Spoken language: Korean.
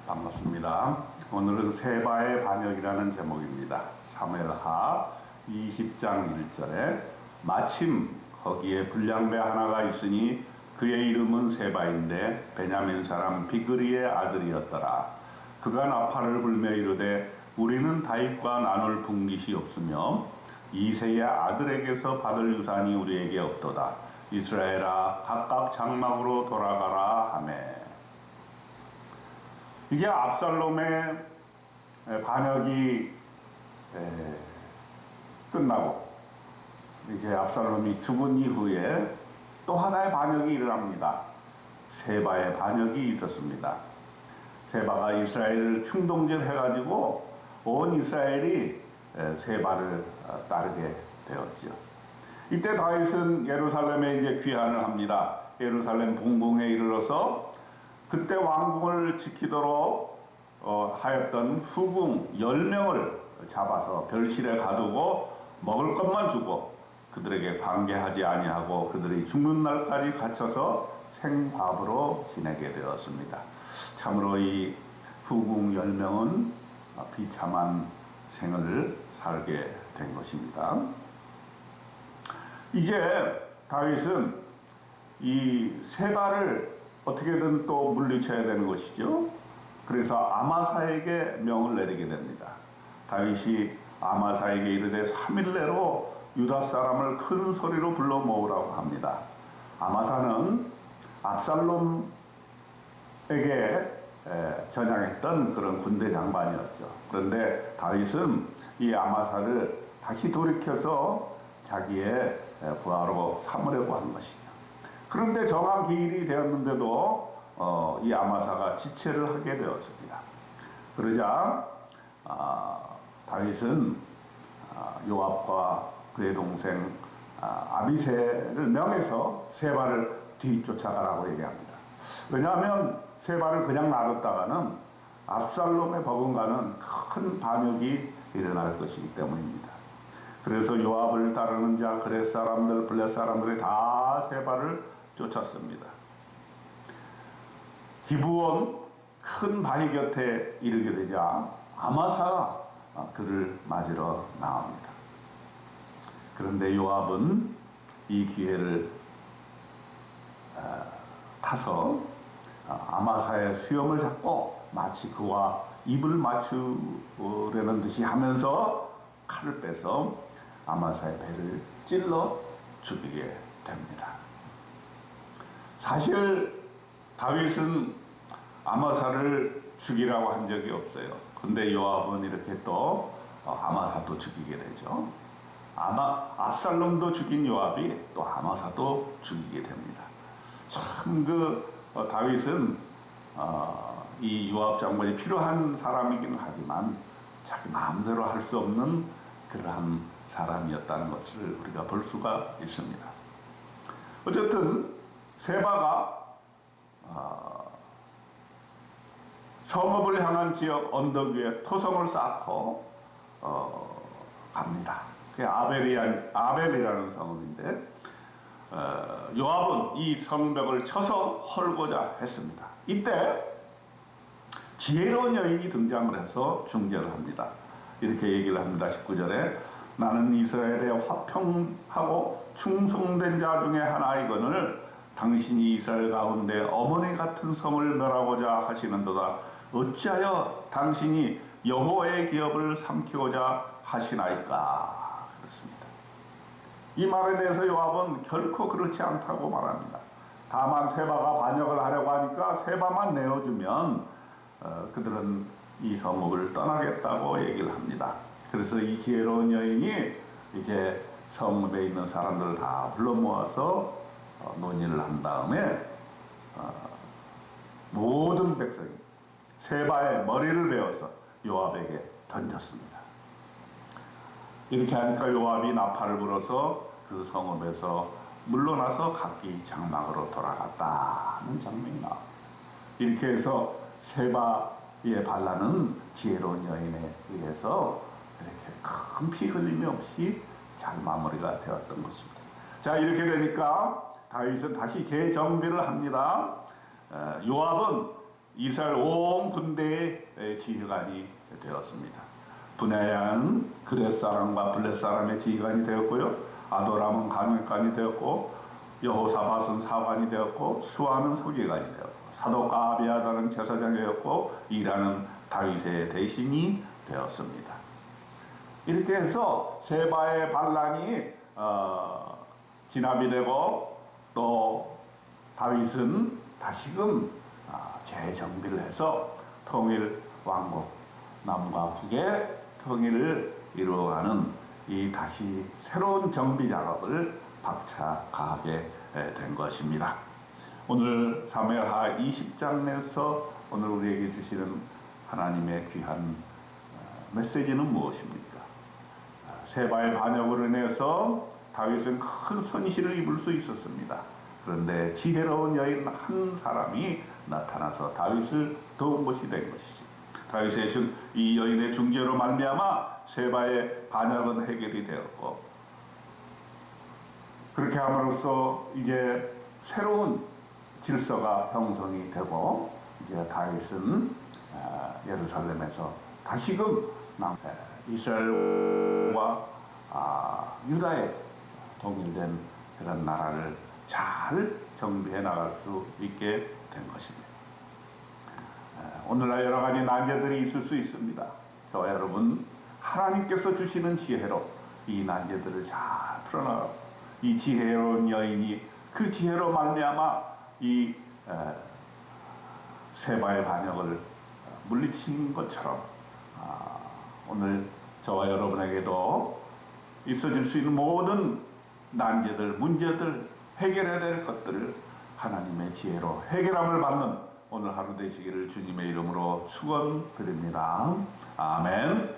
반갑습니다. 오늘은 세바의 반역이라는 제목입니다. 사무엘하 20장 1절에 마침 거기에 불량배 하나가 있으니 그의 이름은 세바인데 베냐민 사람 비그리의 아들이었더라. 그가 나팔을 불며 이르되 우리는 다윗과 나눌 분깃이 없으며 이새의 아들에게서 받을 유산이 우리에게 없도다. 이스라엘아 각각 장막으로 돌아가라 하매. 이제 압살롬의 반역이 끝나고 이제 압살롬이 죽은 이후에 또 하나의 반역이 일어납니다. 세바의 반역이 있었습니다. 세바가 이스라엘을 충동질해가지고 온 이스라엘이 세바를 따르게 되었죠. 이때 다윗은 예루살렘에 이제 귀환을 합니다. 예루살렘 봉궁에 이르러서 그때 왕궁을 지키도록 하였던 후궁 10명을 잡아서 별실에 가두고 먹을 것만 주고 그들에게 관계하지 아니하고 그들이 죽는 날까지 갇혀서 생밥으로 지내게 되었습니다. 참으로 이 후궁 10명은 비참한 생을 살게 된 것입니다. 이제 다윗은 이 세바를 어떻게든 또 물리쳐야 되는 것이죠. 그래서 아마사에게 명을 내리게 됩니다. 다윗이 아마사에게 이르되 3일 내로 유다 사람을 큰 소리로 불러 모으라고 합니다. 아마사는 압살롬에게 전향했던 그런 군대 장관이었죠. 그런데 다윗은 이 아마사를 다시 돌이켜서 자기의 부하로 삼으려고 한 것이죠. 그런데 정한 기일이 되었는데도 이 아마사가 지체를 하게 되었습니다. 그러자 다윗은 요압과 그의 동생 아비새를 명해서 세바를 뒤쫓아가라고 얘기합니다. 왜냐하면 세바를 그냥 놔뒀다가는 압살롬의 버금가는 큰 반역이 일어날 것이기 때문입니다. 그래서 요압을 따르는 자 그렛 사람들 블렛 사람들이 다 세바를 쫓았습니다. 기브온 큰 바위 곁에 이르게 되자 아마사가 그를 맞으러 나옵니다. 그런데 요압은 이 기회를 타서 아마사의 수염을 잡고 마치 그와 입을 맞추려는 듯이 하면서 칼을 빼서 아마사의 배를 찔러 죽이게 됩니다. 사실 다윗은 아마사를 죽이라고 한 적이 없어요. 근데 요압은 이렇게 또 아마사도 죽이게 되죠. 압살롬도 죽인 요압이 또 아마사도 죽이게 됩니다. 참 다윗은 이 요압 장관이 필요한 사람이긴 하지만 자기 마음대로 할 수 없는 그러한 사람이었다는 것을 우리가 볼 수가 있습니다. 어쨌든 세바가 성읍을 향한 지역 언덕 위에 토성을 쌓고 갑니다. 그게 아벨이라는 성읍인데 요압은 이 성벽을 쳐서 헐고자 했습니다. 이때 지혜로운 여인이 등장을 해서 중재를 합니다. 이렇게 얘기를 합니다. 19절에 나는 이스라엘의 화평하고 충성된 자 중에 하나이거늘 당신이 이스라엘 가운데 어머니 같은 성을 멸하고자 하시는도다. 어찌하여 당신이 여호와의 기업을 삼키고자 하시나이까. 그렇습니다. 이 말에 대해서 요압은 결코 그렇지 않다고 말합니다. 다만 세바가 반역을 하려고 하니까 세바만 내어주면 그들은 이 성읍을 떠나겠다고 얘기를 합니다. 그래서 이 지혜로운 여인이 이제 성읍에 있는 사람들을 다 불러 모아서 논의를 한 다음에 모든 백성이 세바의 머리를 베어서 요압에게 던졌습니다. 이렇게 하니까 요압이 나팔을 불어서 그 성읍에서 물러나서 각기 장막으로 돌아갔다는 장면이 나옵니다. 이렇게 해서 세바의 반란은 지혜로운 여인에 의해서 이렇게 큰 피 흘림이 없이 잘 마무리가 되었던 것입니다. 자, 이렇게 되니까 다윗은 다시 재정비를 합니다. 요압은 이스라엘 온 군대의 지휘관이 되었습니다. 분야야는 그렛 사람과 블렛 사람의 지휘관이 되었고요. 아도람은 간관이 되었고, 여호사밧은 사관이 되었고, 수아는 서기관이 되었고, 사독과 아비아다는 제사장이었고, 이라는 다윗의 대신이 되었습니다. 이렇게 해서 세바의 반란이 진압이 되고, 또 다윗은 다시금 재정비를 해서 통일 왕국, 남과 북의 통일을 이루어가는 이 다시 새로운 정비 작업을 박차가하게 된 것입니다. 오늘 사무엘하 20장에서 오늘 우리에게 주시는 하나님의 귀한 메시지는 무엇입니까? 세바의 반역으로 인해서 다윗은 큰 손실을 입을 수 있었습니다. 그런데 지혜로운 여인 한 사람이 나타나서 다윗을 도운 것이 된 것이죠. 다윗의 이 여인의 중재로 말미암아 세바의 반역은 해결이 되었고, 그렇게 함으로써 이제 새로운 질서가 형성이 되고, 이제 다윗은 예루살렘에서 다시금 이스라엘과 유다에 동일된 그런 나라를 잘 정비해 나갈 수 있게 된 것입니다. 오늘날 여러 가지 난제들이 있을 수 있습니다. 저와 여러분, 하나님께서 주시는 지혜로 이 난제들을 잘 풀어나가고, 이 지혜로운 여인이 그 지혜로 말미암아 이 세바의 반역을 물리친 것처럼 오늘 저와 여러분에게도 있어질 수 있는 모든 난제들, 문제들, 해결해야 될 것들을 하나님의 지혜로 해결함을 받는 오늘 하루 되시기를 주님의 이름으로 축원드립니다. 아멘.